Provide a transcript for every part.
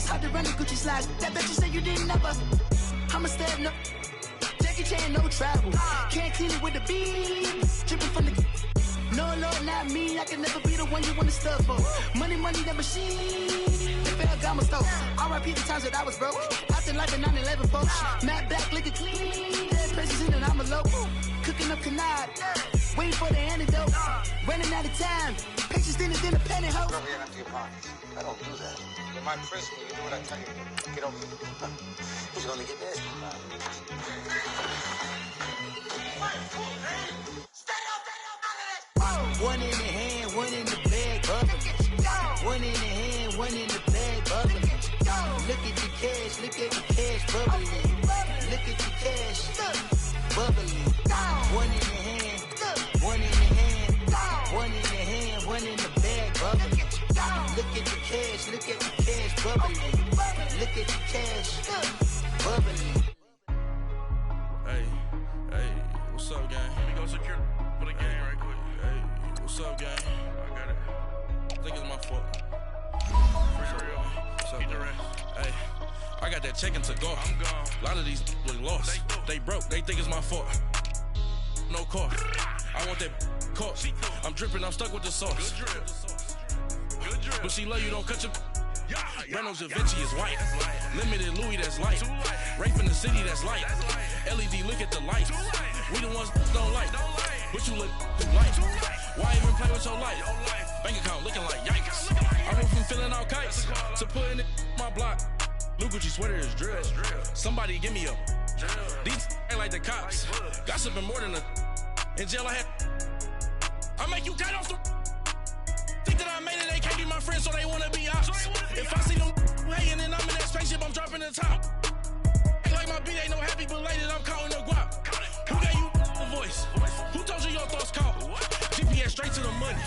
Hard to run the Gucci slides. That bitch you say you didn't never. I'ma step no. Jackie Chan, no travel. Can't clean it with the beat. Dripping from the. No, Lord, not me. I can never be the one you wanna stuff for. Money, that machine. They fell got my stove. R.I.P. the times that I was broke. After life in 9/11, folks. Matte black, liquor clean. Dead presses in and I'm a local. Cooking up canard. Waiting for the antidote. Running out of time. Patience thinner than a penny hoe. Go here empty your pockets. I don't do that. You're my principal. You do what I tell you. Get over here. Who's gonna get this? One in the hand, one in the bag, bubbling. One in the hand, one in the bag, bubbling. Look at the cash, look at the cash, bubbling. Look at the cash, bubbling. One in the hand, one in the hand, one in the hand, one in the bag, bubbling. Look at the cash, look at the cash, bubbling. Look at the cash, bubbling. Hey, what's up, gang? Let me go secure for the game right quick. Hey, what's up, gang? I got it. I think it's my fault. For real. What's up, man? Hey, I got that check-in to go. I'm gone. A lot of these look lost. They broke. They think it's my fault. No car. I want that caught. I'm dripping. I'm stuck with the sauce. Good drip. But she love you. Don't cut your. Reynolds Da Vinci is white. Limited Louis, that's light. Rape in the city, that's light. LED, look at the light. We the ones don't like. But you look too light. Why even play with your life? Bank account looking like yikes. I went from filling out kites to putting it in my block. Blue Gucci sweater is drill. Somebody give me a. These ain't like the cops. Gossiping more than a. In jail I had. I make you cut off the. Think that I made it, they can't be my friends, so they wanna be ops. If I see them hating and I'm in that spaceship, I'm dropping the top. Ain't like my beat ain't no happy belated, I'm counting the guap. Who gave you the voice? Who told you your thoughts count? GPS straight to the money.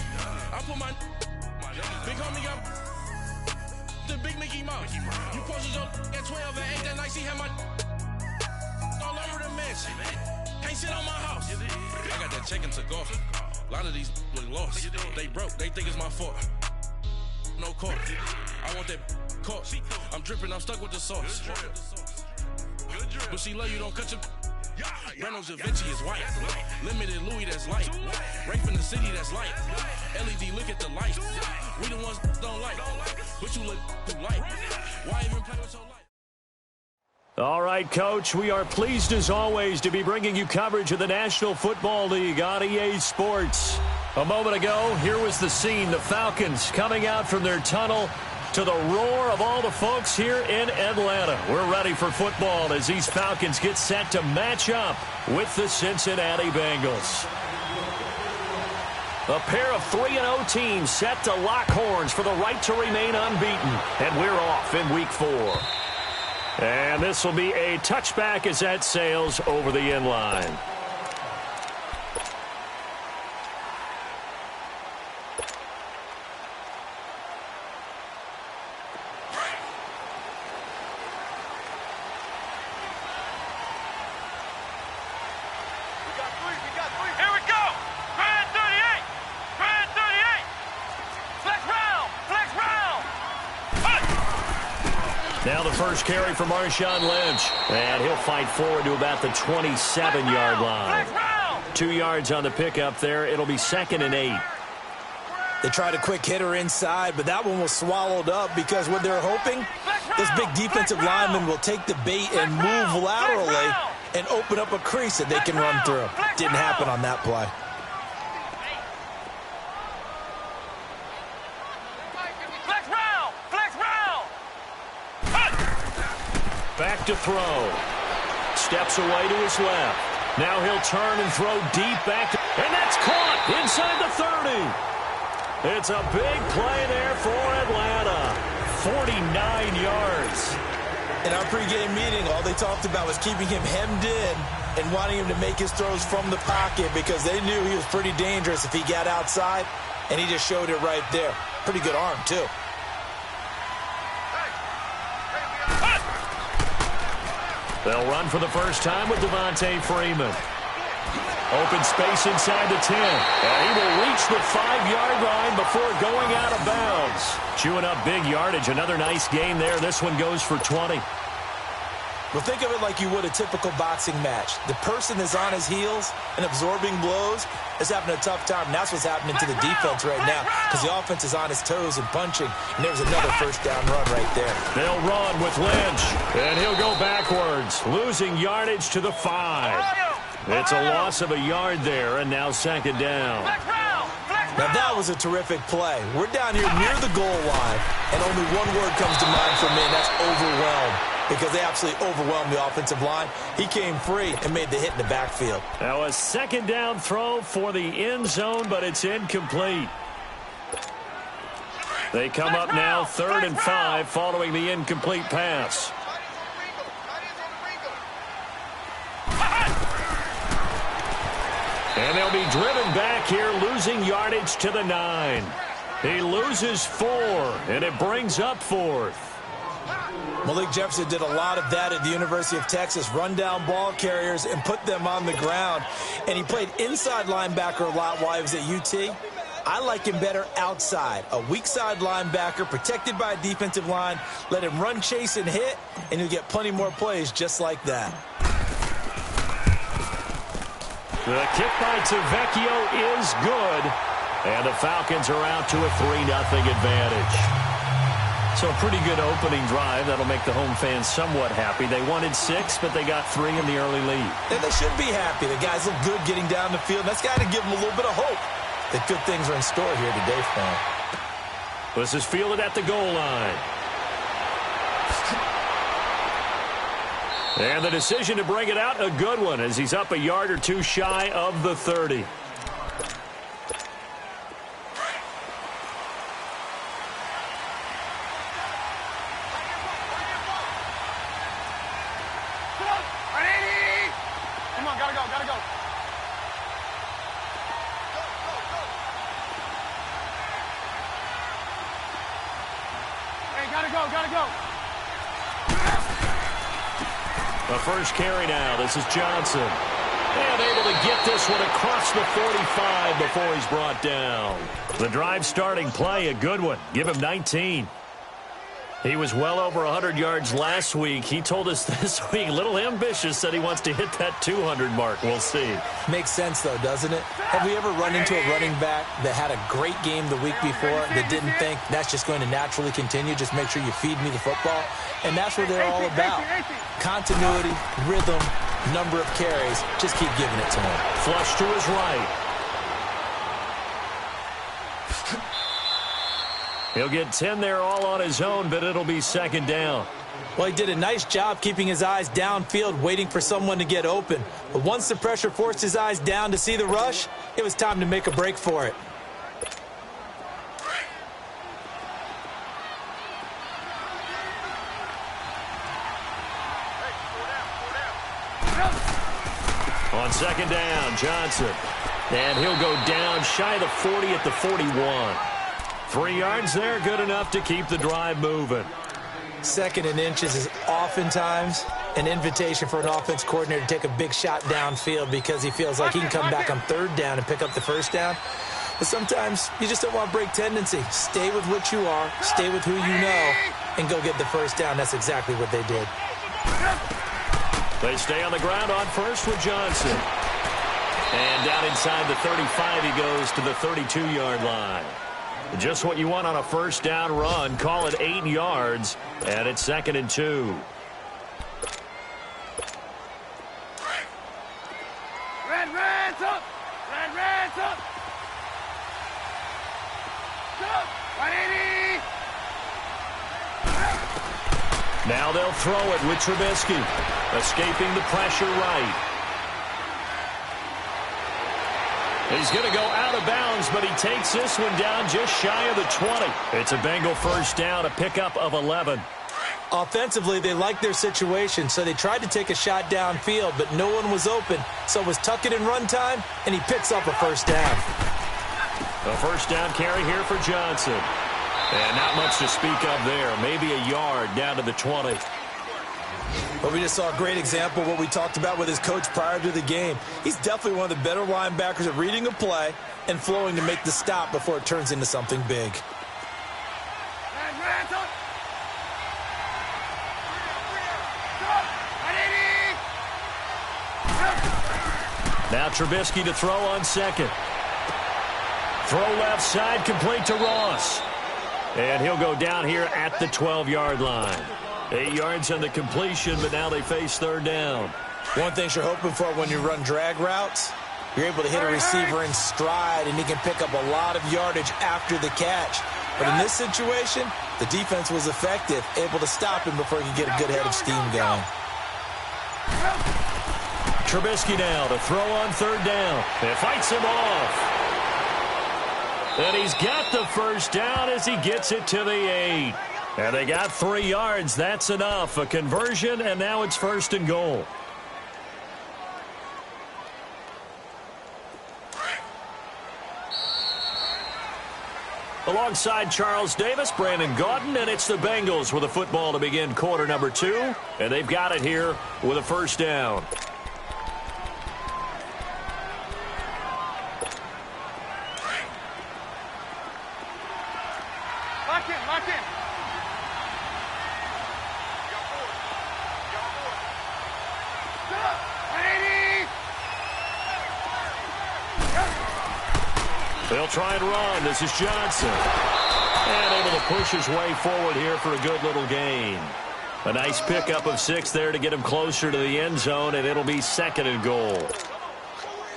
I put my big homie up the big Mickey Mouse. You posted your at 12 and 8 that night, she had my all over the mansion. Can't sit on my house. I got that check-in to go. A lot of these look lost. They broke, they think it's my fault. No car. I want that caught. I'm dripping, I'm stuck with the sauce. But she love you, don't cut your. Reynolds Da Vinci is white. Limited Louis, that's light. Rape in the city, that's light. LED, look at the light. We the ones don't like. But you look too light. Why even play with your life? All right, Coach, we are pleased as always to be bringing you coverage of the National Football League on EA Sports. A moment ago, here was the scene. The Falcons coming out from their tunnel to the roar of all the folks here in Atlanta. We're ready for football as these Falcons get set to match up with the Cincinnati Bengals. A pair of 3-0 teams set to lock horns for the right to remain unbeaten. And we're off in Week 4. And this will be a touchback as that sails over the end line. Now the first carry for Marshawn Lynch. And he'll fight forward to about the 27-yard line. 2 yards on the pickup there. It'll be 2nd and 8. They tried a quick hitter inside, but that one was swallowed up because what they're hoping, this big defensive lineman will take the bait and move laterally and open up a crease that they can run through. Didn't happen on that play. Back to throw. Steps away to his left. Now he'll turn and throw deep back. And that's caught inside the 30. It's a big play there for Atlanta. 49 yards. In our pregame meeting, all they talked about was keeping him hemmed in and wanting him to make his throws from the pocket because they knew he was pretty dangerous if he got outside, and he just showed it right there. Pretty good arm, too. They'll run for the first time with Devontae Freeman. Open space inside the 10. And he will reach the 5-yard line before going out of bounds. Chewing up big yardage. Another nice gain there. This one goes for 20. Well, think of it like you would a typical boxing match. The person is on his heels and absorbing blows is having a tough time. And that's what's happening to the defense right now because the offense is on his toes and punching. And there's another first down run right there. They'll run with Lynch. And he'll go backwards, losing yardage to the 5. It's a loss of a yard there, and now second down. Now, that was a terrific play. We're down here near the goal line, and only one word comes to mind for me, and that's overwhelmed, because they absolutely overwhelmed the offensive line. He came free and made the hit in the backfield. Now a second down throw for the end zone, but it's incomplete. They come up now 3rd and 5 following the incomplete pass. And they'll be driven back here, losing yardage to the 9. He loses 4, and it brings up 4th. Malik Jefferson did a lot of that at the University of Texas, run down ball carriers and put them on the ground. And he played inside linebacker a lot while he was at UT. I like him better outside. A weak side linebacker protected by a defensive line. Let him run, chase, and hit, and he'll get plenty more plays just like that. The kick by Tavecchio is good, and the Falcons are out to a 3-0 advantage. So a pretty good opening drive. That'll make the home fans somewhat happy. They wanted 6, but they got 3 in the early lead. And they should be happy. The guys look good getting down the field. That's got to give them a little bit of hope that good things are in store here today for them. This is fielded at the goal line. And the decision to bring it out, a good one, as he's up a yard or 2 shy of the 30. Come on, gotta go. Hey, gotta go. The first carry now. This is Johnson. And able to get this one across the 45 before he's brought down. The drive starting play, a good one. Give him 19. He was well over 100 yards last week. He told us this week, a little ambitious, said he wants to hit that 200 mark. We'll see. Makes sense, though, doesn't it? Have we ever run into a running back that had a great game the week before that didn't think that's just going to naturally continue? Just make sure you feed me the football. And that's what they're all about. Continuity, rhythm, number of carries. Just keep giving it to him. Flush to his right. He'll get 10 there all on his own, but it'll be second down. Well, he did a nice job keeping his eyes downfield, waiting for someone to get open. But once the pressure forced his eyes down to see the rush, it was time to make a break for it. On second down, Johnson. And he'll go down shy of the 40 at the 41. 3 yards there, good enough to keep the drive moving. 2nd and inches is oftentimes an invitation for an offense coordinator to take a big shot downfield because he feels like he can come back on 3rd down and pick up the first down. But sometimes you just don't want to break tendency. Stay with what you are, stay with who you know, and go get the first down. That's exactly what they did. They stay on the ground on first with Johnson. And down inside the 35, he goes to the 32-yard line. Just what you want on a first down run. Call it 8 yards, and it's 2nd and 2. Red's up! Red's up! Go! 180! Now they'll throw it with Trubisky. Escaping the pressure right. He's going to go out of bounds, but he takes this one down just shy of the 20. It's a Bengal first down, a pickup of 11. Offensively, they liked their situation, so they tried to take a shot downfield, but no one was open. So it was tuck it and run time, and he picks up a first down. A first down carry here for Johnson. And not much to speak of there. Maybe a yard down to the 20. Well, we just saw a great example of what we talked about with his coach prior to the game. He's definitely one of the better linebackers at reading a play and flowing to make the stop before it turns into something big. Now Trubisky to throw on second. Throw left side, complete to Ross. And he'll go down here at the 12-yard line. 8 yards on the completion, but now they face third down. One thing you're hoping for when you run drag routes, you're able to hit a receiver in stride, and he can pick up a lot of yardage after the catch. But in this situation, the defense was effective, able to stop him before he could get a good head of steam going. Trubisky now to throw on third down. It fights him off. And he's got the first down as he gets it to the 8. And they got 3 yards. That's enough. A conversion, and now it's first and goal. Alongside Charles Davis, Brandon Gaudin, and it's the Bengals with a football to begin quarter number 2. And they've got it here with a first down. Lock in. They'll try and run. This is Johnson. And able to push his way forward here for a good little gain. A nice pickup of 6 there to get him closer to the end zone, and it'll be second and goal.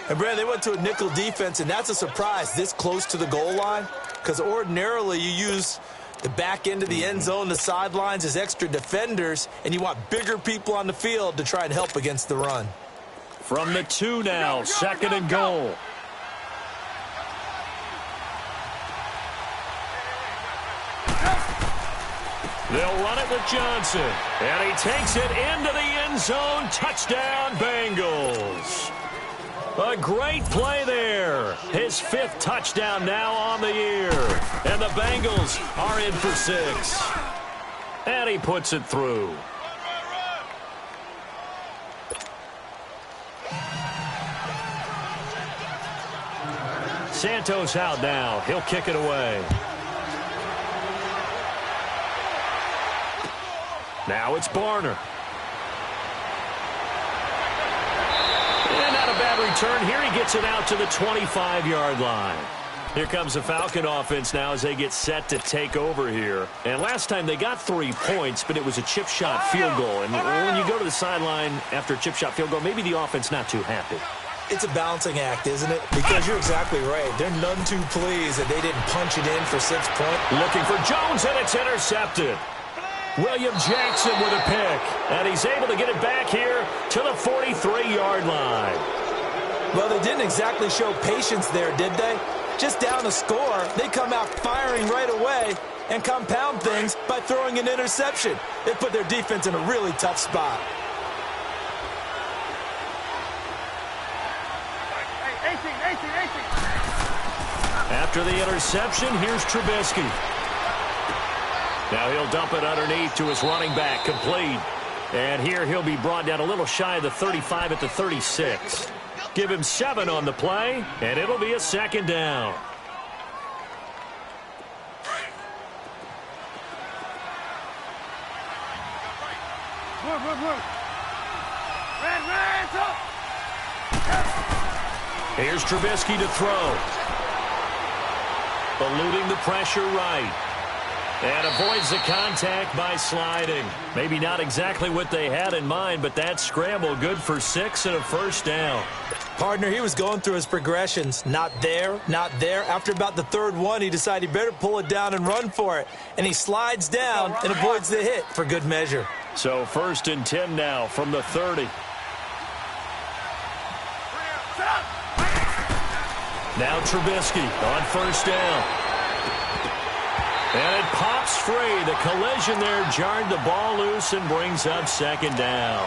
And, Brad, they went to a nickel defense, and that's a surprise this close to the goal line, because ordinarily you use the back end of the end zone, the sidelines as extra defenders, and you want bigger people on the field to try and help against the run. From the 2 now, second and goal. They'll run it with Johnson, and he takes it into the end zone. Touchdown, Bengals. A great play there. His 5th touchdown now on the year. And the Bengals are in for 6. And he puts it through. Santos out now. He'll kick it away. Now it's Barner. And not a bad return here. He gets it out to the 25-yard line. Here comes the Falcon offense now as they get set to take over here. And last time they got 3 points, but it was a chip shot field goal. And when you go to the sideline after a chip shot field goal, maybe the offense not too happy. It's a balancing act, isn't it? Because you're exactly right. They're none too pleased that they didn't punch it in for 6 points. Looking for Jones, and it's intercepted. William Jackson with a pick, and he's able to get it back here to the 43-yard line. Well, they didn't exactly show patience there, did they? Just down a score, they come out firing right away and compound things by throwing an interception. They put their defense in a really tough spot. After the interception, here's Trubisky. Now he'll dump it underneath to his running back, complete. And here he'll be brought down a little shy of the 35 at the 36. Give him 7 on the play, and it'll be a second down. Here's Trubisky to throw. Eluding the pressure right. And avoids the contact by sliding. Maybe not exactly what they had in mind, but that scramble good for 6 and a first down. Partner, he was going through his progressions. Not there, not there. After about the 3rd one, he decided he better pull it down and run for it. And he slides down and avoids the hit for good measure. So 1st and 10 now from the 30. Now Trubisky on first down. And it pops free. The collision there jarred the ball loose and brings up second down.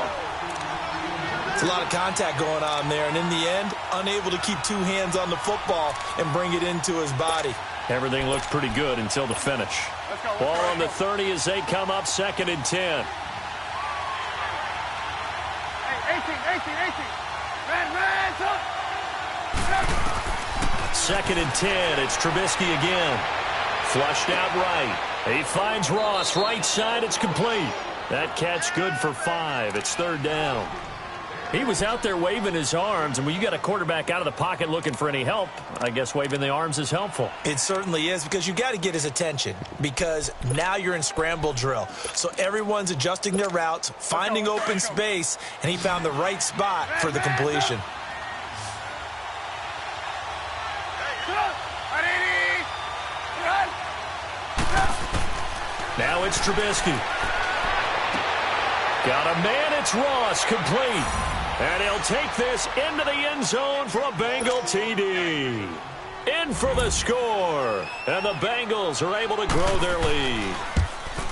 It's a lot of contact going on there, and in the end, unable to keep 2 hands on the football and bring it into his body. Everything looked pretty good until the finish. Ball on the 30 as they come up 2nd and 10. Second and 10. It's Trubisky again. Flushed out right. He finds Ross. Right side. It's complete. That catch good for 5. It's third down. He was out there waving his arms, and when you got a quarterback out of the pocket looking for any help, I guess waving the arms is helpful. It certainly is, because you got to get his attention, because now you're in scramble drill. So everyone's adjusting their routes, finding open space, and he found the right spot for the completion. Now it's Trubisky. Got a man, it's Ross, complete. And he'll take this into the end zone for a Bengal TD. In for the score. And the Bengals are able to grow their lead.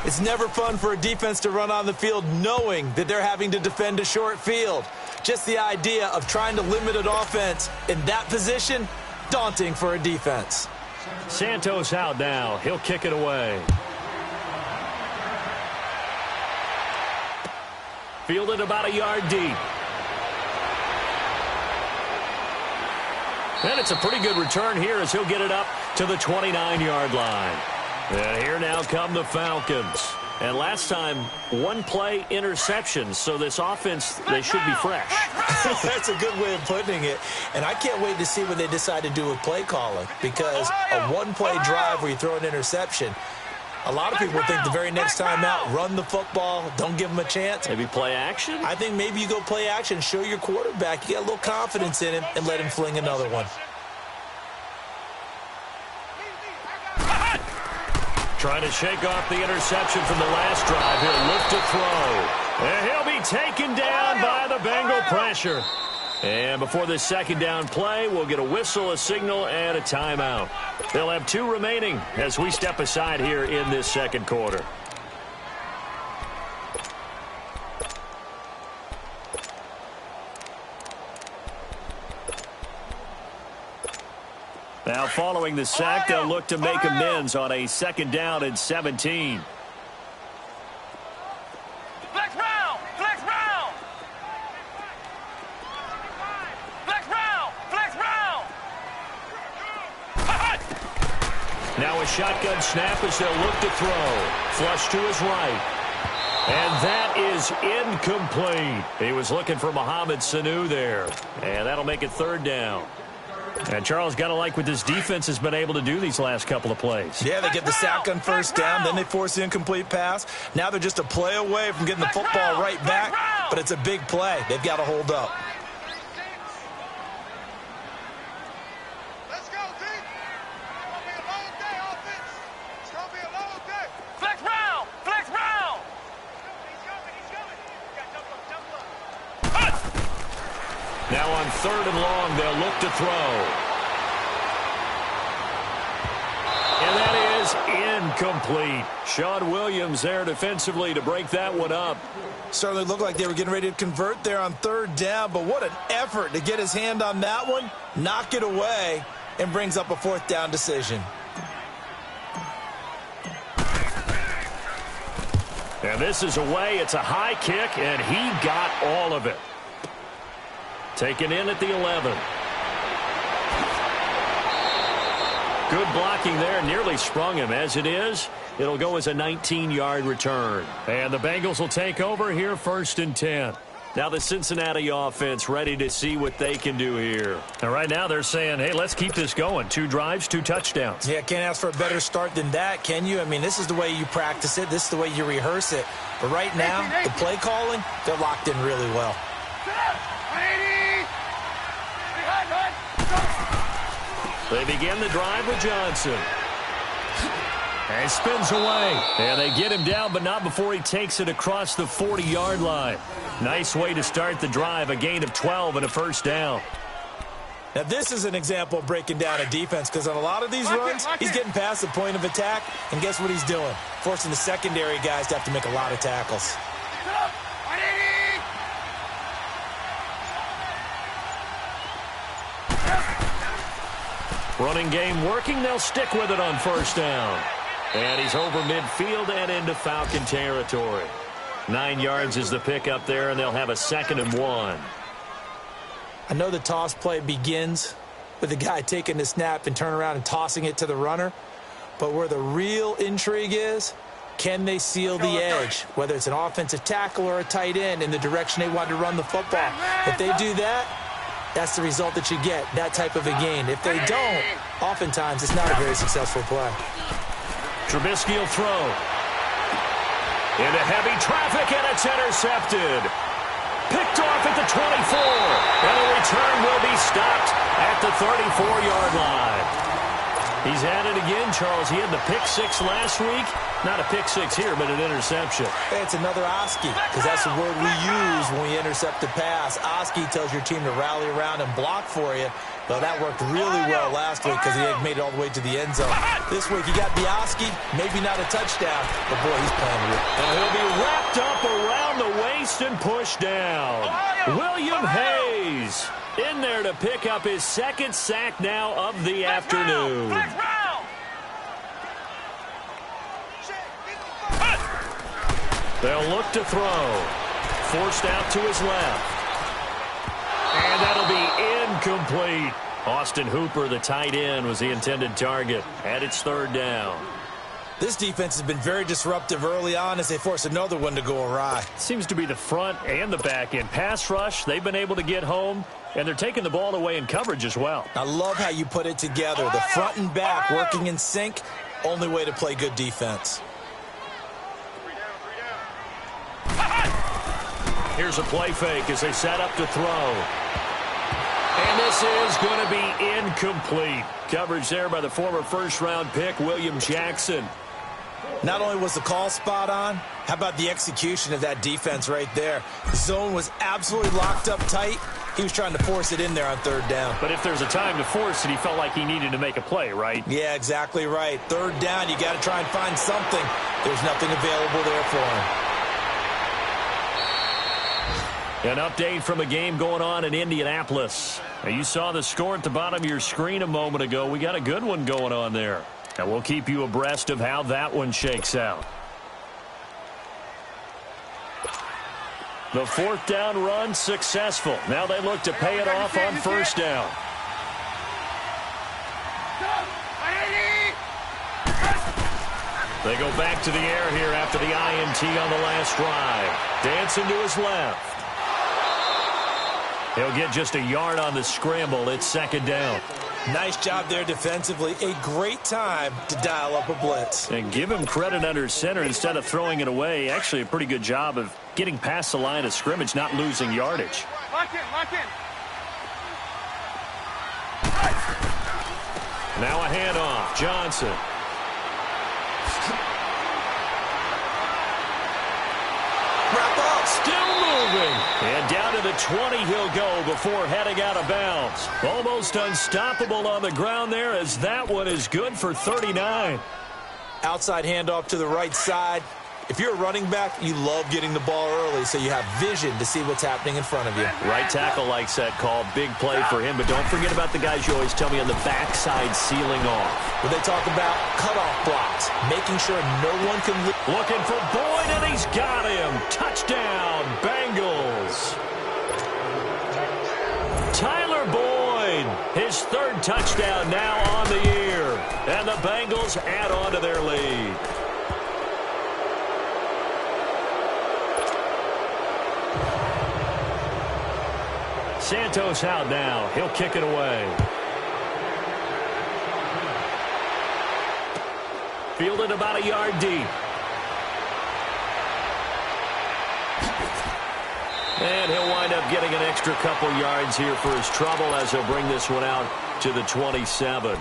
It's never fun for a defense to run on the field knowing that they're having to defend a short field. Just the idea of trying to limit an offense in that position, daunting for a defense. Santos out now. He'll kick it away. Fielded about a yard deep. And it's a pretty good return here as he'll get it up to the 29-yard line. And here now come the Falcons. And last time, one-play interception. So this offense, they should be fresh. That's a good way of putting it. And I can't wait to see what they decide to do with play calling. Because a one-play drive where you throw an interception, a lot of people think the very next time out, run the football, don't give them a chance. Maybe play action? I think maybe you go play action, show your quarterback, you got a little confidence in him, and let him fling another one. Trying to shake off the interception from the last drive. He'll lift to throw. And he'll be taken down by the Bengal pressure. And before this second down play, we'll get a whistle, a signal, and a timeout. They'll have 2 remaining as we step aside here in this second quarter. Now following the sack, they'll look to make amends on a second down and 17. Now a shotgun snap as they'll look to throw. Flush to his right. And that is incomplete. He was looking for Mohamed Sanu there. And that'll make it third down. And Charles, got to like what this defense has been able to do these last couple of plays. Yeah, they get the sack on first down, then they force the incomplete pass. Now they're just a play away from getting the football right back, but it's a big play. They've got to hold up. Let's go, D. It's going to be a long day, offense. It's going to be a long day. Flex round. Flex round. He's coming. Jump up. Now on third and long, they'll look to throw. And that is incomplete. Sean Williams there defensively to break that one up. Certainly looked like they were getting ready to convert there on third down, but what an effort to get his hand on that one, knock it away, and brings up a fourth down decision. And this is away. It's a high kick, and he got all of it. Taken in at the 11. Good blocking there. Nearly sprung him. As it is, it'll go as a 19-yard return. And the Bengals will take over here, 1st and 10. Now the Cincinnati offense ready to see what they can do here. And right now they're saying, hey, let's keep this going. 2 drives, 2 touchdowns. Yeah, can't ask for a better start than that, can you? I mean, this is the way you practice it. This is the way you rehearse it. But right now, the play calling, they're locked in really well. They begin the drive with Johnson. And spins away. And they get him down, but not before he takes it across the 40-yard line. Nice way to start the drive, a gain of 12 and a first down. Now, this is an example of breaking down a defense, because on a lot of these runs, he's getting past the point of attack, and guess what he's doing? Forcing the secondary guys to have to make a lot of tackles. Running game working. They'll stick with it on first down. And he's over midfield and into Falcon territory. 9 yards is the pickup there, and they'll have a 2nd and 1. I know the toss play begins with the guy taking the snap and turn around and tossing it to the runner. But where the real intrigue is, can they seal the edge, whether it's an offensive tackle or a tight end, in the direction they want to run the football? If they do that, that's the result that you get, that type of a gain. If they don't, oftentimes it's not a very successful play. Trubisky will throw. Into heavy traffic, and it's intercepted. Picked off at the 24. And the return will be stopped at the 34-yard line. He's at it again, Charles. He had the pick 6 last week. Not a pick 6 here, but an interception. It's another Oski, because that's the word we use when we intercept the pass. Oski tells your team to rally around and block for you. But that worked really well last week because he had made it all the way to the end zone. This week he got the Oski, maybe not a touchdown, but boy, he's playing with it. And he'll be wrapped up around the waist and pushed down. William Hayes in there to pick up his 2nd sack now of the afternoon. They'll look to throw. Forced out to his left. And that'll be incomplete. Austin Hooper, the tight end, was the intended target. And it's 3rd down. This defense has been very disruptive early on as they force another one to go awry. Seems to be the front and the back end. Pass rush, they've been able to get home, and they're taking the ball away in coverage as well. I love how you put it together. The front and back working in sync, only way to play good defense. Here's a play fake as they set up to throw. And this is going to be incomplete. Coverage there by the former first-round pick, William Jackson. Not only was the call spot on, how about the execution of that defense right there? The zone was absolutely locked up tight. He was trying to force it in there on 3rd down. But if there's a time to force it, he felt like he needed to make a play, right? Yeah, exactly right. 3rd down, you got to try and find something. There's nothing available there for him. An update from a game going on in Indianapolis. Now, you saw the score at the bottom of your screen a moment ago. We got a good one going on there. And we'll keep you abreast of how that one shakes out. The 4th down run successful. Now they look to pay it off on 1st down. They go back to the air here after the INT on the last drive. Dancing to his left. He'll get just a yard on the scramble. It's 2nd down. Nice job there defensively. A great time to dial up a blitz. And give him credit under center instead of throwing it away. Actually, a pretty good job of getting past the line of scrimmage, not losing yardage. Lock in, lock in. Now a handoff. Johnson. Wrap up. Still moving. And down to the 20 he'll go before heading out of bounds. Almost unstoppable on the ground there as that one is good for 39. Outside handoff to the right side. If you're a running back, you love getting the ball early so you have vision to see what's happening in front of you. Right tackle likes that call. Big play for him. But don't forget about the guys you always tell me on the backside sealing off. When they talk about cutoff blocks, making sure no one can... Looking for Boyd, and he's got him. Touchdown, Bengals. Tyler Boyd, his 3rd touchdown now on the year. And the Bengals add on to their lead. Santos out now. He'll kick it away. Fielded about a yard deep. And he'll wind up getting an extra couple yards here for his trouble as he'll bring this one out to the 27.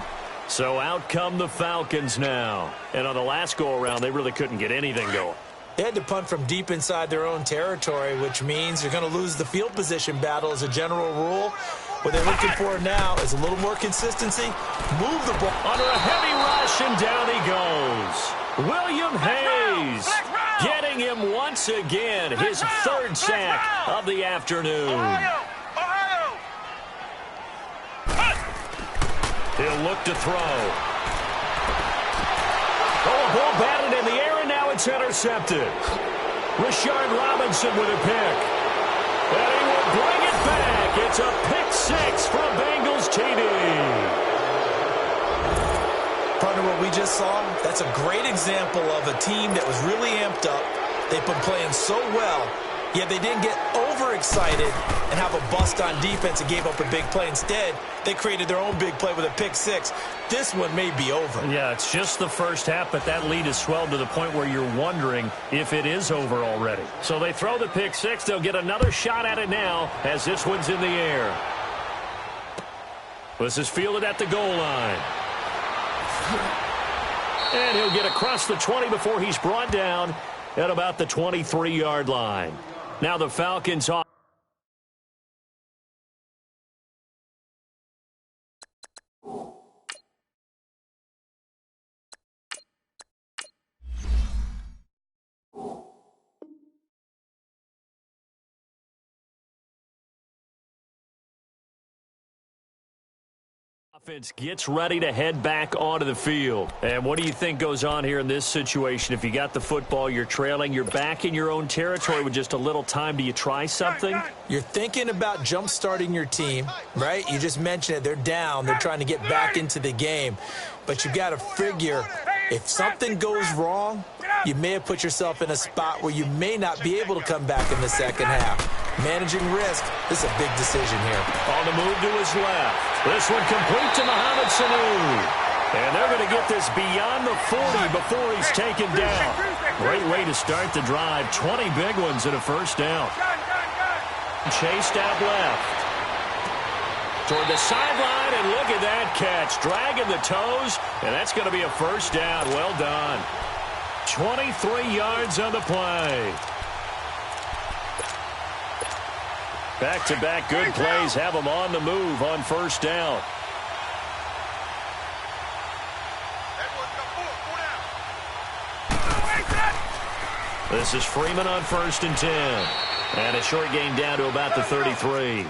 So out come the Falcons now. And on the last go-around, they really couldn't get anything going. They had to punt from deep inside their own territory, which means you're going to lose the field position battle as a general rule. What they're looking for now is a little more consistency. Move the ball. Under a heavy rush, and down he goes. William Hayes getting him once again. His 3rd sack of the afternoon. He'll look to throw. Oh, a ball batted in the air, and now it's intercepted. Rashard Robinson with a pick. And he will bring it back. It's a pick six from Bengals TD. Partner, what we just saw, that's a great example of a team that was really amped up. They've been playing so well, yet they didn't get overexcited and have a bust on defense and gave up a big play. Instead, they created their own big play with a pick six. This one may be over. Yeah, it's just the first half, but that lead has swelled to the point where you're wondering if it is over already. So they throw the pick six. They'll get another shot at it now as this one's in the air. This is fielded at the goal line. And he'll get across the 20 before he's brought down at about the 23-yard line. Now the Falcons off. Offense gets ready to head back onto the field. And what do you think goes on here in this situation? If you got the football, you're trailing, you're back in your own territory with just a little time. Do you try something? You're thinking about jump-starting your team, right? You just mentioned it. They're down. They're trying to get back into the game. But you got to figure if something goes wrong, you may have put yourself in a spot where you may not be able to come back in the second half. Managing risk, this is a big decision here. On the move to his left. This one complete to Mohamed Sanu. And they're going to get this beyond the 40 before he's taken down. Great way to start the drive. 20 big ones and a first down. Chased out left. Toward the sideline, and look at that catch. Dragging the toes, and that's going to be a first down. Well done. 23 yards on the play. Back-to-back good plays have them on the move on first down. This is Freeman on 1st and 10. And a short gain down to about the 33.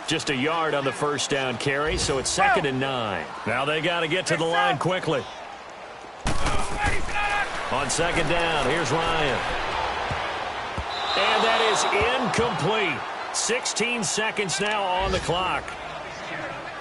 Just a yard on the first down carry, so it's 2nd and 9. Now they got to get to the line quickly. On 2nd down, here's Ryan. And that is incomplete. 16 seconds now on the clock.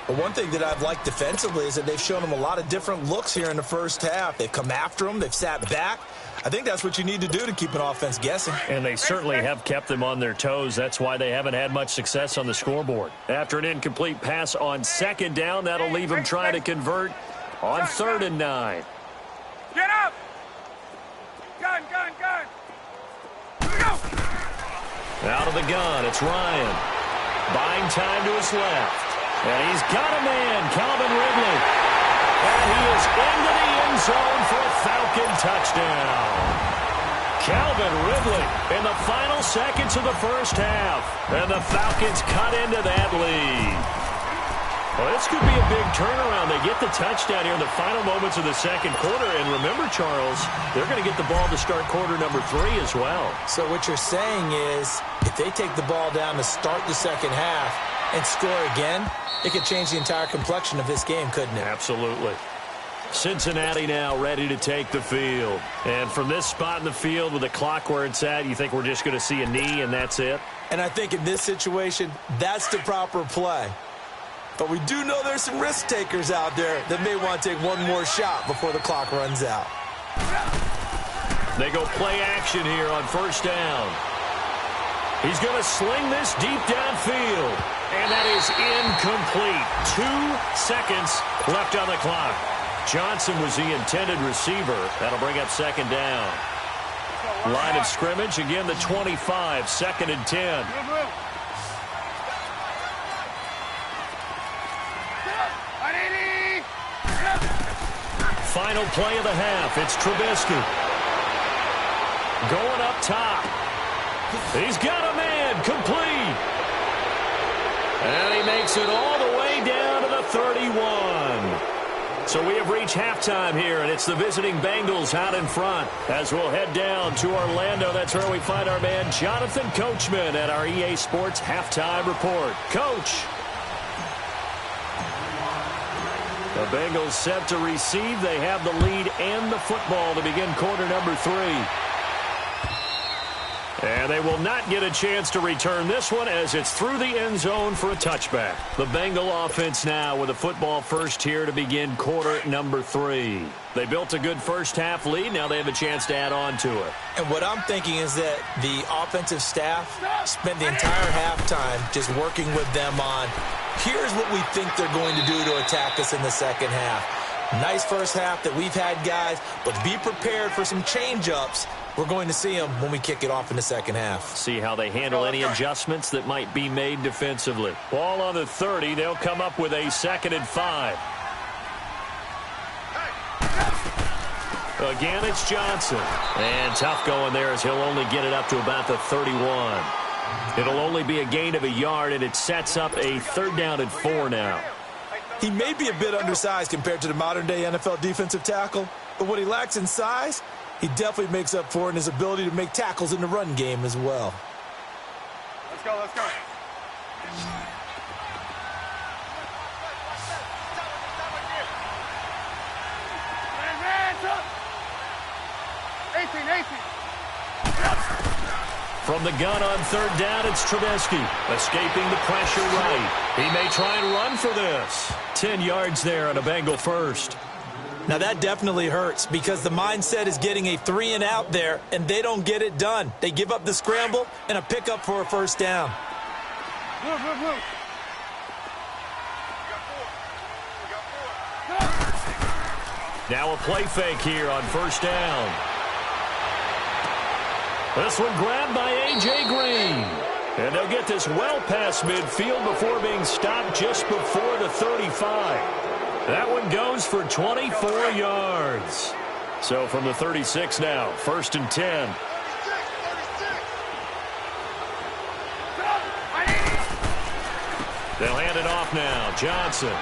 Well, one thing that I've liked defensively is that they've shown them a lot of different looks here in the first half. They've come after them. They've sat back. I think that's what you need to do to keep an offense guessing. And they certainly have kept them on their toes. That's why they haven't had much success on the scoreboard. After an incomplete pass on 2nd down, that'll leave them trying to convert on 3rd and 9. Get up! Gun! Go! Out of the gun, it's Ryan. Buying time to his left. And he's got a man, Calvin Ridley. And he is into the end zone for a Falcon touchdown. Calvin Ridley in the final seconds of the first half. And the Falcons cut into that lead. Well, this could be a big turnaround. They get the touchdown here in the final moments of the second quarter. And remember, Charles, they're going to get the ball to start quarter number 3 as well. So what you're saying is if they take the ball down to start the second half and score again, it could change the entire complexion of this game, couldn't it? Absolutely. Cincinnati now ready to take the field. And from this spot in the field with the clock where it's at, you think we're just going to see a knee and that's it? And I think in this situation, that's the proper play. But we do know there's some risk takers out there that may want to take one more shot before the clock runs out. They go play action here on 1st down. He's going to sling this deep downfield. And that is incomplete. 2 seconds left on the clock. Johnson was the intended receiver. That'll bring up 2nd down. Line of scrimmage, again the 25, 2nd and 10. Final play of the half. It's Trubisky. Going up top. He's got a man. Complete. And he makes it all the way down to the 31. So we have reached halftime here, and it's the visiting Bengals out in front. As we'll head down to Orlando, that's where we find our man Jonathan Coachman at our EA Sports Halftime Report. Coach. The Bengals set to receive. They have the lead and the football to begin quarter number 3. And they will not get a chance to return this one as it's through the end zone for a touchback. The Bengal offense now with a football first here to begin quarter number 3. They built a good first half lead. Now they have a chance to add on to it. And what I'm thinking is that the offensive staff spent the entire halftime just working with them on, here's what we think they're going to do to attack us in the second half. Nice first half that we've had, guys, but be prepared for some change-ups. We're going to see them when we kick it off in the second half. See how they handle any adjustments that might be made defensively. Ball on the 30. They'll come up with a 2nd and 5. Again, it's Johnson. And tough going there as he'll only get it up to about the 31. It'll only be a gain of a yard, and it sets up a 3rd down and 4 now. He may be a bit undersized compared to the modern-day NFL defensive tackle, but what he lacks in size, he definitely makes up for in his ability to make tackles in the run game as well. Let's go, let's go. Hands up. 18. From the gun on 3rd down, it's Trubisky. Escaping the pressure right. He may try and run for this. 10 yards there on a Bengal first. Now that definitely hurts because the mindset is getting a 3 and out there, and they don't get it done. They give up the scramble and a pickup for a first down. Move. Now a play fake here on 1st down. This one grabbed by A.J. Green. And they'll get this well past midfield before being stopped just before the 35. That one goes for 24 yards. So from the 36 now, 1st and 10. They'll hand it off now. Johnson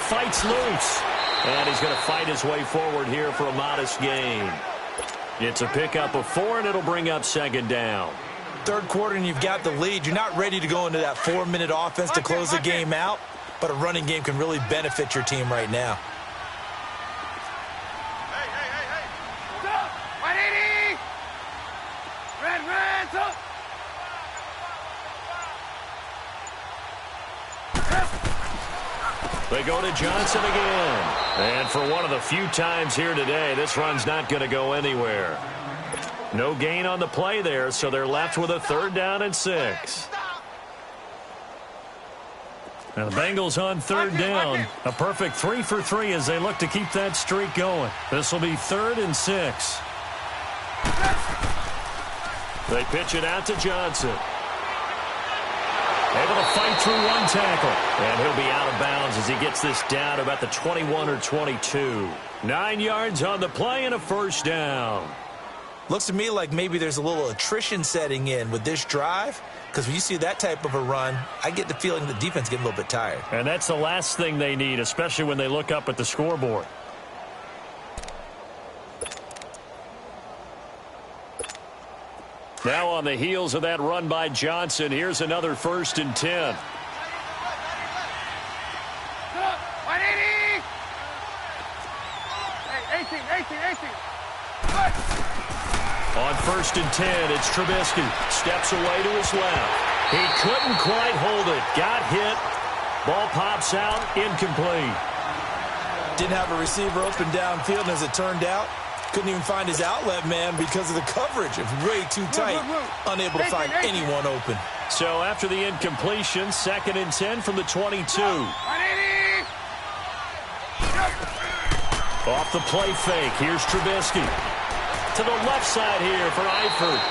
fights loose. And he's going to fight his way forward here for a modest gain. It's a pickup of 4, and it'll bring up 2nd down. 3rd quarter, and you've got the lead. You're not ready to go into that 4-minute offense to close the game out, but a running game can really benefit your team right now. Hey. 180. Red, up. They go to Johnson again. And for one of the few times here today, this run's not going to go anywhere. No gain on the play there, so they're left with a 3rd down and 6. Now the Bengals on 3rd down. A perfect 3 for 3 as they look to keep that streak going. This will be 3rd and 6. They pitch it out to Johnson. Able to fight through one tackle. And he'll be out of bounds as he gets this down about the 21 or 22. 9 yards on the play and a 1st down. Looks to me like maybe there's a little attrition setting in with this drive, because when you see that type of a run, I get the feeling the defense getting a little bit tired. And that's the last thing they need, especially when they look up at the scoreboard. Now on the heels of that run by Johnson, here's another 1st and 10. 180. Hey, 18. On 1st and 10, it's Trubisky. Steps away to his left. He couldn't quite hold it. Got hit. Ball pops out. Incomplete. Didn't have a receiver open downfield, and as it turned out, couldn't even find his outlet man because of the coverage. It was way too tight. Unable to find anyone open. So after the incompletion, 2nd and 10 from the 22. 180. Off the play fake. Here's Trubisky. To the left side here for Eifert.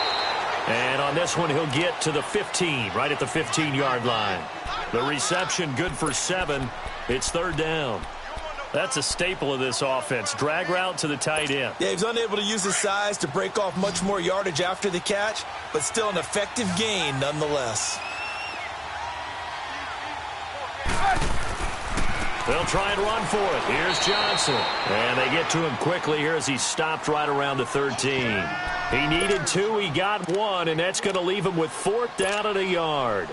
And on this one, he'll get to the 15, right at the 15-yard line. The reception good for 7. It's 3rd down. That's a staple of this offense. Drag route to the tight end. Yeah, he's unable to use his size to break off much more yardage after the catch, but still an effective gain nonetheless. They'll try and run for it. Here's Johnson. And they get to him quickly here as he stopped right around the 13. He needed 2. He got 1, and that's going to leave him with 4th down at a yard.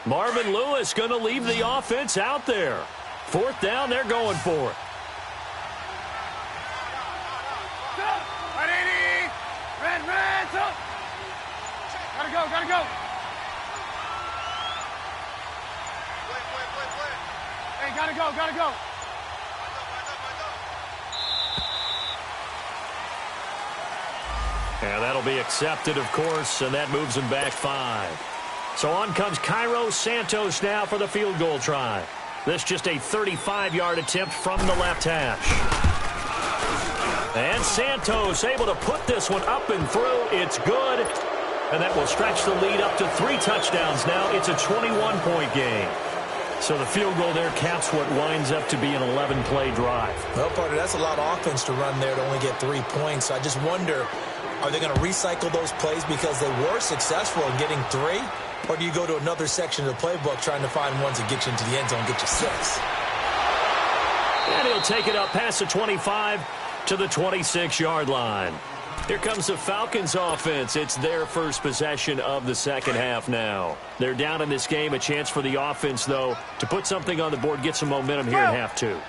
Marvin Lewis going to leave the offense out there. 4th down, they're going for it. Gotta go. Hey, gotta go. And that'll be accepted, of course, and that moves him back 5. So on comes Cairo Santos now for the field goal try. This just a 35-yard attempt from the left hash. And Santos able to put this one up and through. It's good. And that will stretch the lead up to 3 touchdowns now. It's a 21-point game. So the field goal there caps what winds up to be an 11-play drive. Well, partner, that's a lot of offense to run there to only get 3 points. So I just wonder, are they going to recycle those plays because they were successful in getting 3? Or do you go to another section of the playbook trying to find ones that get you into the end zone and get you 6? And he'll take it up past the 25 to the 26-yard line. Here comes the Falcons offense. It's their first possession of the second half now. They're down in this game. A chance for the offense, though, to put something on the board, get some momentum here in half 2.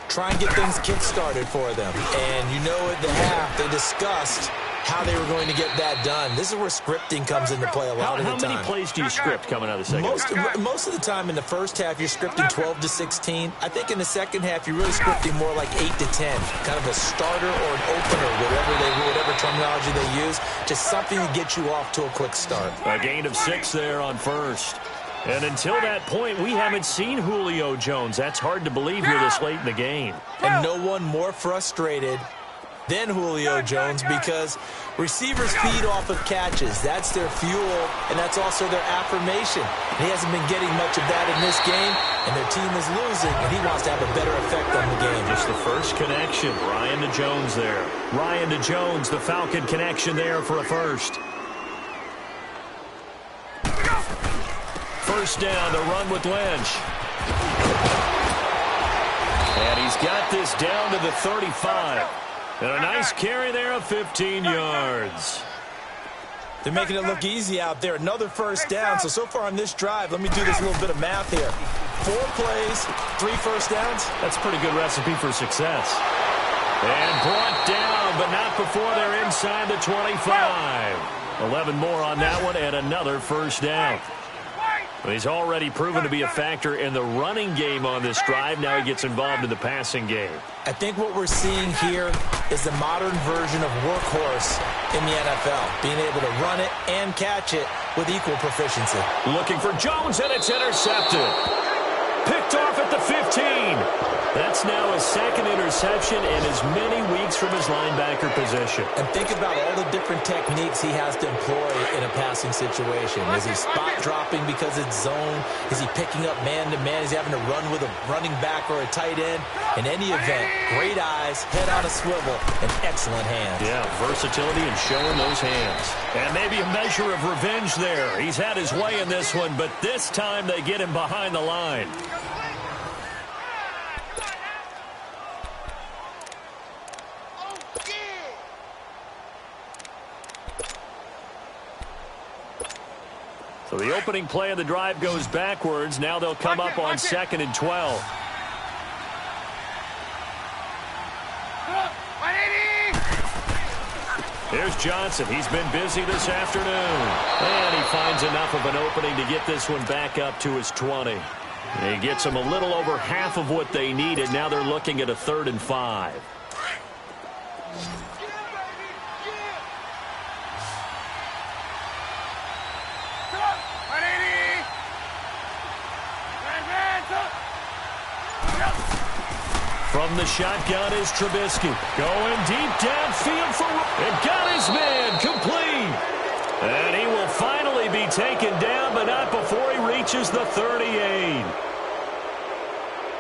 Try and get things kick-started for them. And you know at the half they discussed how they were going to get that done. This is where scripting comes into play a lot of the time. How many plays do you script coming out of the second half? Most of the time in the first half, you're scripting 12 to 16. I think in the second half, you're really scripting more like 8 to 10. Kind of a starter or an opener, whatever terminology they use. Just something to get you off to a quick start. A gain of 6 there on first. And until that point, we haven't seen Julio Jones. That's hard to believe here this late in the game. And no one more frustrated than Julio Jones because receivers feed off of catches. That's their fuel, and that's also their affirmation. He hasn't been getting much of that in this game, and their team is losing, and he wants to have a better effect on the game. Just the first connection, Ryan to Jones there. Ryan to Jones, the Falcon connection there for a first. First down to run with Lynch. And he's got this down to the 35. And a nice carry there of 15 yards. They're making it look easy out there. Another first down. So far on this drive, let me do this little bit of math here. 4 plays, 3 first downs. That's a pretty good recipe for success. And brought down, but not before they're inside the 25. 11 more on that one, and another first down. He's already proven to be a factor in the running game on this drive. Now he gets involved in the passing game. I think what we're seeing here is the modern version of workhorse in the NFL, being able to run it and catch it with equal proficiency. Looking for Jones, and it's intercepted. Picked off at the 15. That's now his second interception and as many weeks from his linebacker position. And think about all the different techniques he has to employ in a passing situation. Is he spot dropping because it's zone? Is he picking up man-to-man? Is he having to run with a running back or a tight end? In any event, great eyes, head on a swivel, and excellent hands. Yeah, versatility and showing those hands. And maybe a measure of revenge there. He's had his way in this one, but this time they get him behind the line. So the opening play of the drive goes backwards. Now they'll come up on 2nd and 12. Here's Johnson. He's been busy this afternoon. And he finds enough of an opening to get this one back up to his 20. He gets them a little over half of what they needed. Now they're looking at a 3rd and 5. From the shotgun is Trubisky. Going deep downfield for... and got his man complete. And he will finally be taken down, but not before he reaches the 38.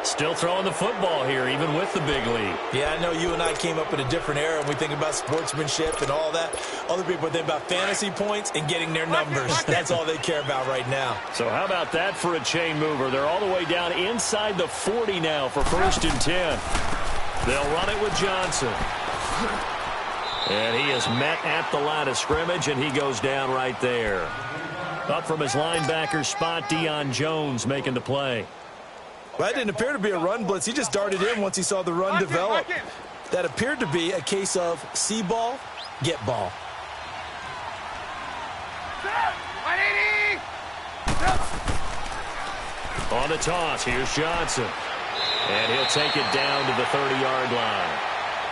Still throwing the football here, even with the big lead. Yeah, I know you and I came up in a different era when we think about sportsmanship and all that. Other people think about fantasy points and getting their numbers. That's all they care about right now. So how about that for a chain mover? They're all the way down inside the 40 now for 1st and 10. They'll run it with Johnson. And he is met at the line of scrimmage, and he goes down right there. Up from his linebacker spot, Deion Jones making the play. Well, that didn't appear to be a run blitz. He just darted in once he saw the run develop. That appeared to be a case of see ball, get ball. On the toss, here's Johnson. And he'll take it down to the 30-yard line.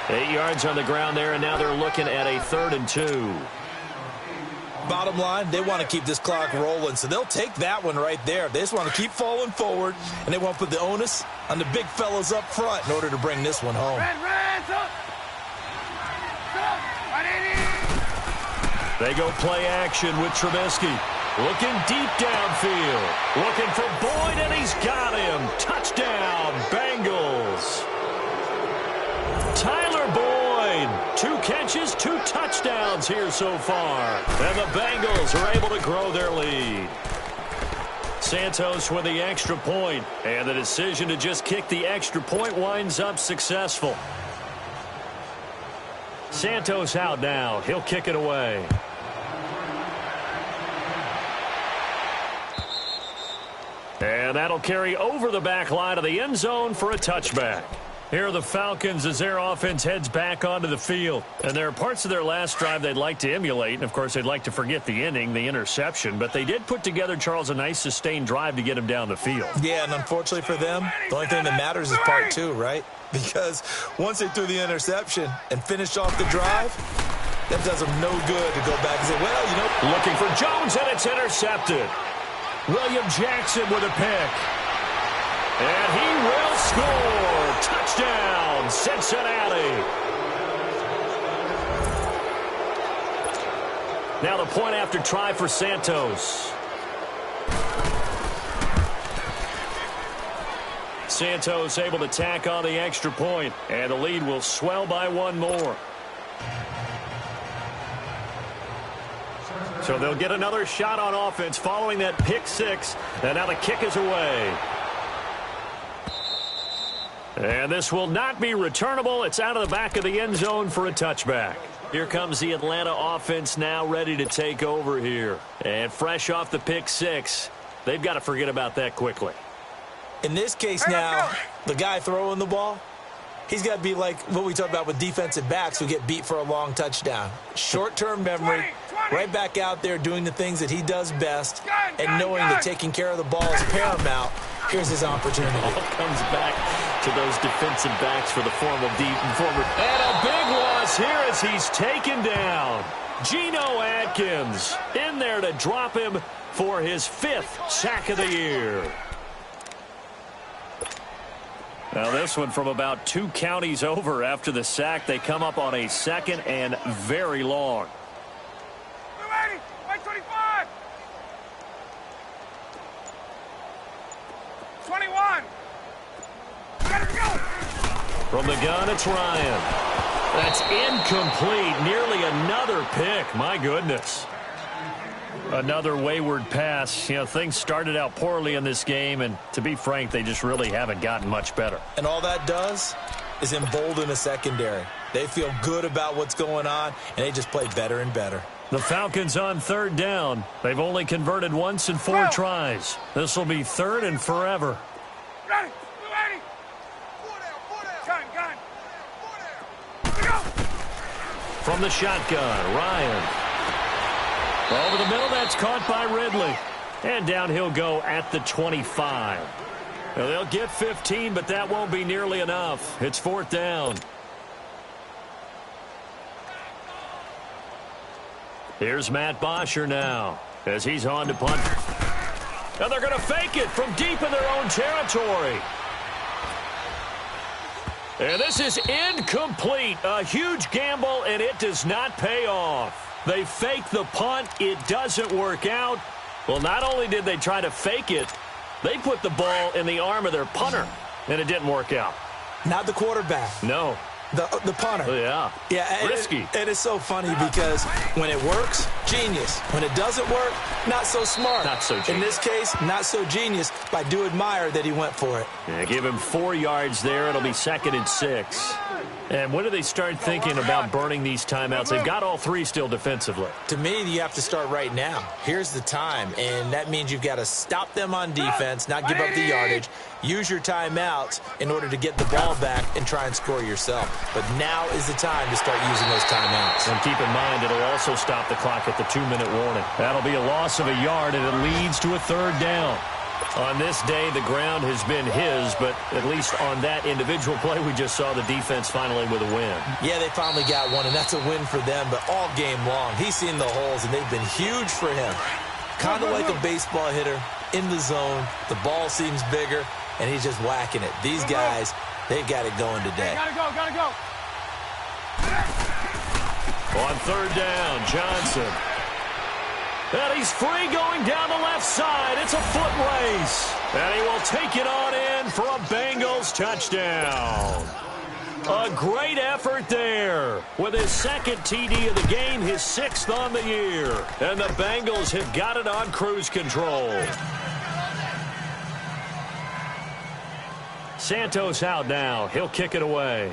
8 yards on the ground there, and now they're looking at a 3rd and 2. Bottom line, they want to keep this clock rolling, so they'll take that one right there. They just want to keep falling forward, and they want to put the onus on the big fellas up front in order to bring this one home. They go play action with Trubisky. Looking deep downfield. Looking for Boyd, and he's got him. Touchdown, Bengals. Tyler Boyd, 2 catches, 2 touchdowns here so far. And the Bengals are able to grow their lead. Santos with the extra point, and the decision to just kick the extra point winds up successful. Santos out now. He'll kick it away. And that'll carry over the back line of the end zone for a touchback. Here are the Falcons as their offense heads back onto the field. And there are parts of their last drive they'd like to emulate. And, of course, they'd like to forget the inning, the interception. But they did put together, Charles, a nice sustained drive to get him down the field. Yeah, and unfortunately for them, the only thing that matters is part 2, right? Because once they threw the interception and finished off the drive, that does them no good to go back and say, well, you know. Looking for Jones, and it's intercepted. William Jackson with a pick. And he will score. Touchdown, Cincinnati. Now the point after try for Santos. Santos able to tack on the extra point, and the lead will swell by 1 more. So they'll get another shot on offense following that pick 6, and now the kick is away. And this will not be returnable. It's out of the back of the end zone for a touchback. Here comes the Atlanta offense now ready to take over here. And fresh off the pick 6, they've got to forget about that quickly. In this case now, the guy throwing the ball, he's got to be like what we talk about with defensive backs who get beat for a long touchdown. Short-term memory, right back out there doing the things that he does best, and knowing that taking care of the ball is paramount. Here's his opportunity. All comes back to those defensive backs for the former. And a big loss here as he's taken down. Geno Atkins in there to drop him for his 5th sack of the year. Now this one from about 2 counties over after the sack. They come up on a 2nd and very long. 21. From the gun, it's Ryan. That's incomplete. Nearly another pick. My goodness. Another wayward pass. You know, things started out poorly in this game, and to be frank, they just really haven't gotten much better. And all that does is embolden the secondary. They feel good about what's going on, and they just play better and better. The Falcons on 3rd down. They've only converted once in 4 tries. This will be 3rd and forever. Ready. Gun. Go. From the shotgun, Ryan. Over the middle, that's caught by Ridley. And down he'll go at the 25. Now, they'll get 15, but that won't be nearly enough. It's 4th down. Here's Matt Bosher now as he's on to punt. Now they're going to fake it from deep in their own territory. And this is incomplete. A huge gamble, and it does not pay off. They fake the punt. It doesn't work out. Well, not only did they try to fake it, they put the ball in the arm of their punter, and it didn't work out. Not the quarterback. No. The punter. Oh, yeah. Yeah, risky. It is so funny because when it works, genius. When it doesn't work, not so smart. Not so genius. In this case, not so genius, but I do admire that he went for it. Yeah, give him 4 yards there. It'll be 2nd and 6. And when do they start thinking about burning these timeouts? They've got all 3 still defensively. To me, you have to start right now. Here's the time, and that means you've got to stop them on defense, not give up the yardage, use your timeouts in order to get the ball back and try and score yourself. But now is the time to start using those timeouts. And keep in mind, it'll also stop the clock at the 2-minute warning. That'll be a loss of a yard, and it leads to a 3rd down. On this day, the ground has been his, but at least on that individual play, we just saw the defense finally with a win. Yeah, they finally got one, and that's a win for them, but all game long, he's seen the holes, and they've been huge for him. Kind of like a baseball hitter in the zone. The ball seems bigger, and he's just whacking it. These guys, they've got it going today. Gotta go. On 3rd down, Johnson. And he's free going down the left side. It's a foot race. And he will take it on in for a Bengals touchdown. A great effort there. With his 2nd TD of the game, his 6th on the year. And the Bengals have got it on cruise control. Santos out now. He'll kick it away.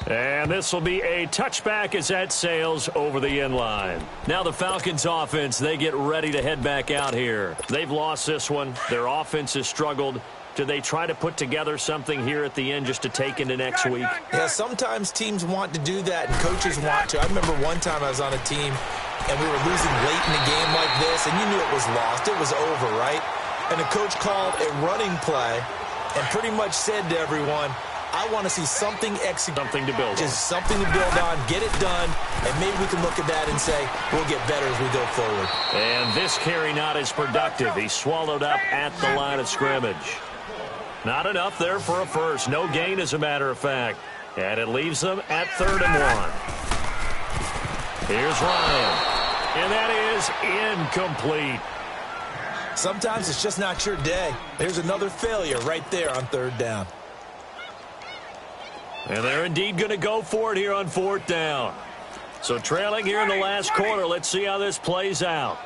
And this will be a touchback as that sails over the end line. Now the Falcons offense, they get ready to head back out here. They've lost this one. Their offense has struggled. Do they try to put together something here at the end just to take into next week? Yeah, sometimes teams want to do that and coaches want to. I remember one time I was on a team and we were losing late in a game like this and you knew it was lost. It was over, right? And the coach called a running play and pretty much said to everyone, I want to see something execute. Something to build on. Just something to build on, get it done, and maybe we can look at that and say, we'll get better as we go forward. And this carry not as productive. He's swallowed up at the line of scrimmage. Not enough there for a first. No gain, as a matter of fact. And it leaves them at 3rd and 1. Here's Ryan. And that is incomplete. Sometimes it's just not your day. There's another failure right there on 3rd down. And they're indeed going to go for it here on 4th down. So trailing here in the last quarter. Let's see how this plays out.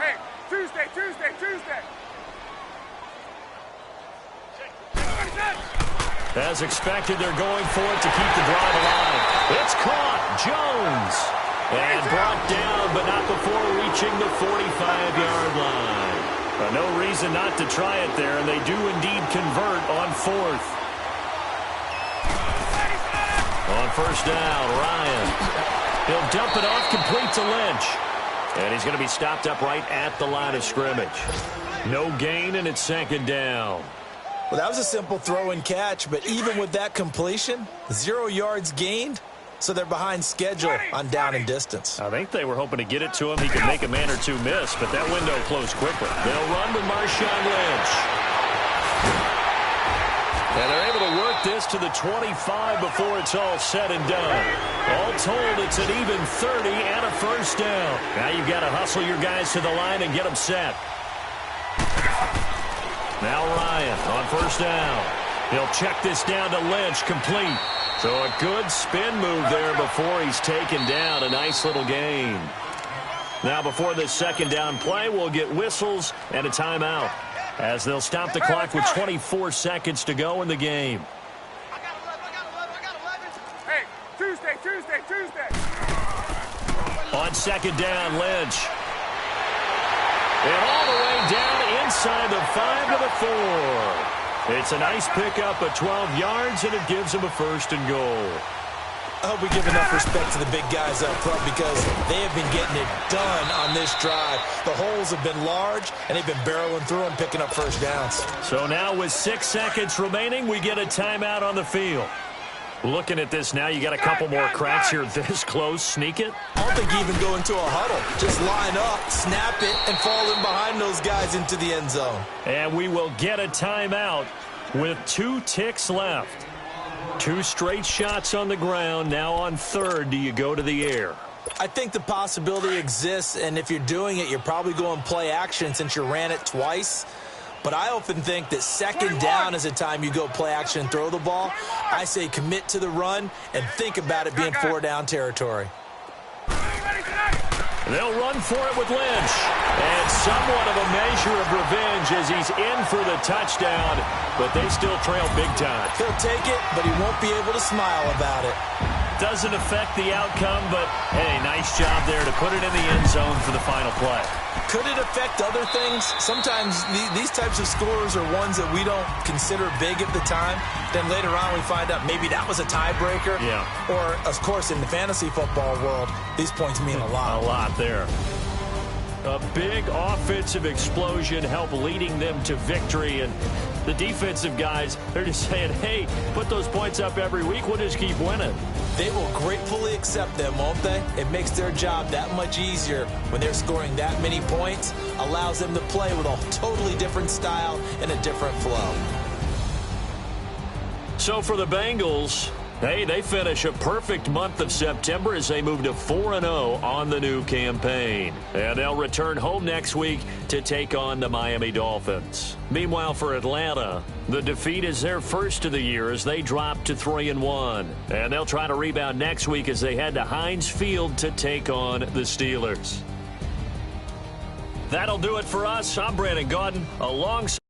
Hey, Tuesday. As expected, they're going for it to keep the drive alive. It's caught. Jones. And brought down, but not before reaching the 45-yard line. No reason not to try it there, and they do indeed convert on 4th. On 1st down, Ryan. He'll dump it off complete to Lynch. And he's going to be stopped up right at the line of scrimmage. No gain, and it's 2nd down. Well, that was a simple throw and catch, but even with that completion, 0 yards gained, so they're behind schedule on down and distance. I think they were hoping to get it to him. He could make a man or two miss, but that window closed quickly. They'll run with Marshawn Lynch. And they're able to work this to the 25 before it's all said and done. All told, it's an even 30 and a 1st down. Now you've got to hustle your guys to the line and get them set. Now Ryan on 1st down. He'll check this down to Lynch, complete. So a good spin move there before he's taken down. A nice little gain. Now before this 2nd down play, we'll get whistles and a timeout, as they'll stop the clock with 24 seconds to go in the game. I got 11. Hey, Tuesday. On 2nd down, Lynch. And all the way down inside the 5 to the 4. It's a nice pickup of 12 yards, and it gives them a 1st and goal. I hope we give enough respect to the big guys up front because they have been getting it done on this drive. The holes have been large, and they've been barreling through and picking up 1st downs. So now with 6 seconds remaining, we get a timeout on the field. Looking at this now, you got a couple more cracks here this close. Sneak it? I don't think you even go into a huddle. Just line up, snap it, and fall in behind those guys into the end zone. And we will get a timeout with 2 ticks left. 2 straight shots on the ground. Now on 3rd, do you go to the air? I think the possibility exists, and if you're doing it, you're probably going play action since you ran it twice. But I often think that second down is a time you go play action and throw the ball. I say commit to the run and think about it being 4-down territory. They'll run for it with Lynch. And somewhat of a measure of revenge as he's in for the touchdown, but they still trail big time. He'll take it, but he won't be able to smile about it. Doesn't affect the outcome, but, hey, nice job there to put it in the end zone for the final play. Could it affect other things? Sometimes these types of scores are ones that we don't consider big at the time. Then later on we find out maybe that was a tiebreaker. Yeah. Or, of course, in the fantasy football world, these points mean a lot. A lot there. A big offensive explosion helped leading them to victory. And the defensive guys, they're just saying, hey, put those points up every week. We'll just keep winning. They will gratefully accept them, won't they? It makes their job that much easier when they're scoring that many points. Allows them to play with a totally different style and a different flow. So for the Bengals, hey, they finish a perfect month of September as they move to 4-0 on the new campaign. And they'll return home next week to take on the Miami Dolphins. Meanwhile, for Atlanta, the defeat is their first of the year as they drop to 3-1. And they'll try to rebound next week as they head to Heinz Field to take on the Steelers. That'll do it for us. I'm Brandon Gaudin alongside